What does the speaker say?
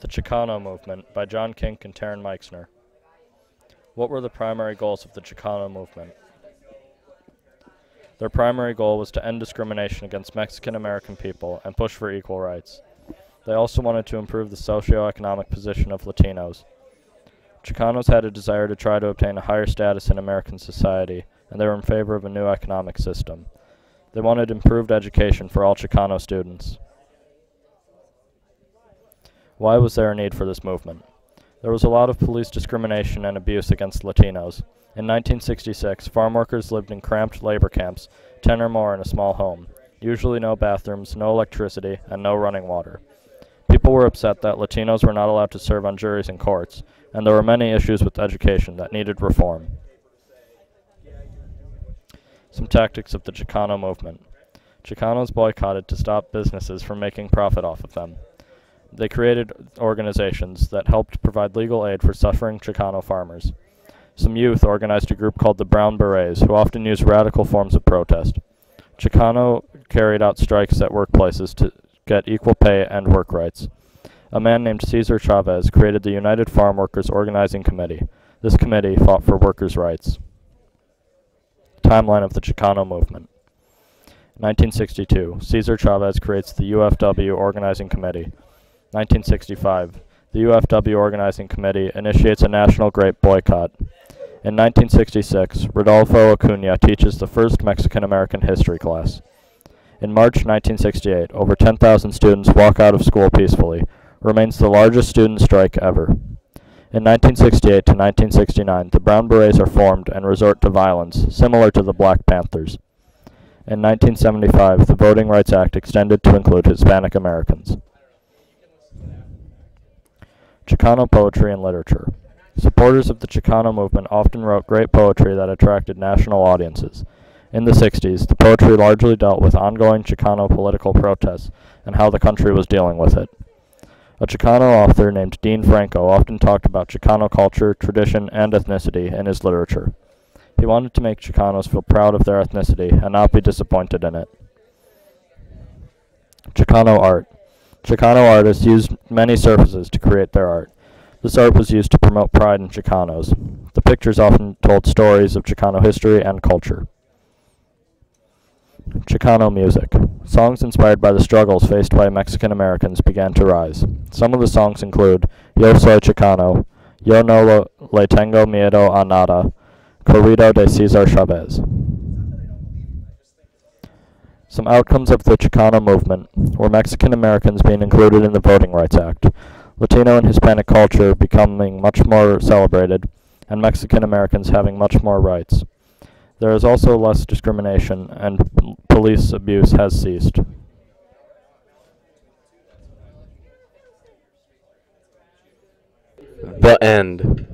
The Chicano Movement by John Kink and Taryn Meixner. What were the primary goals of the Chicano movement? Their primary goal was to end discrimination against Mexican American people and push for equal rights. They also wanted to improve the socioeconomic position of Latinos. Chicanos had a desire to try to obtain a higher status in American society, and they were in favor of a new economic system. They wanted improved education for all Chicano students. Why was there a need for this movement? There was a lot of police discrimination and abuse against Latinos. In 1966, farm workers lived in cramped labor camps, 10 or more in a small home. Usually no bathrooms, no electricity, and no running water. People were upset that Latinos were not allowed to serve on juries and courts, and there were many issues with education that needed reform. Some tactics of the Chicano movement. Chicanos boycotted to stop businesses from making profit off of them. They created organizations that helped provide legal aid for suffering Chicano farmers. Some youth organized a group called the Brown Berets, who often used radical forms of protest. Chicano carried out strikes at workplaces to get equal pay and work rights. A man named Cesar Chavez created the United Farm Workers Organizing Committee. This committee fought for workers' rights. Timeline of the Chicano movement. 1962, Cesar Chavez creates the UFW Organizing Committee. 1965, the UFW Organizing Committee initiates a national grape boycott. In 1966, Rodolfo Acuna teaches the first Mexican-American history class. In March 1968, over 10,000 students walk out of school peacefully. Remains the largest student strike ever. In 1968 to 1969, the Brown Berets are formed and resort to violence, similar to the Black Panthers. In 1975, the Voting Rights Act extended to include Hispanic Americans. Chicano poetry and literature. Supporters of the Chicano movement often wrote great poetry that attracted national audiences. In the 60s, the poetry largely dealt with ongoing Chicano political protests and how the country was dealing with it. A Chicano author named Dean Franco often talked about Chicano culture, tradition, and ethnicity in his literature. He wanted to make Chicanos feel proud of their ethnicity and not be disappointed in it. Chicano art. Chicano artists used many surfaces to create their art. This art was used to promote pride in Chicanos. The pictures often told stories of Chicano history and culture. Chicano music. Songs inspired by the struggles faced by Mexican Americans began to rise. Some of the songs include Yo Soy Chicano, Yo No Le Tengo Miedo a Nada, Corrido de Cesar Chavez. Some outcomes of the Chicano movement were Mexican Americans being included in the Voting Rights Act, Latino and Hispanic culture becoming much more celebrated, and Mexican Americans having much more rights. There is also less discrimination, and police abuse has ceased. The end.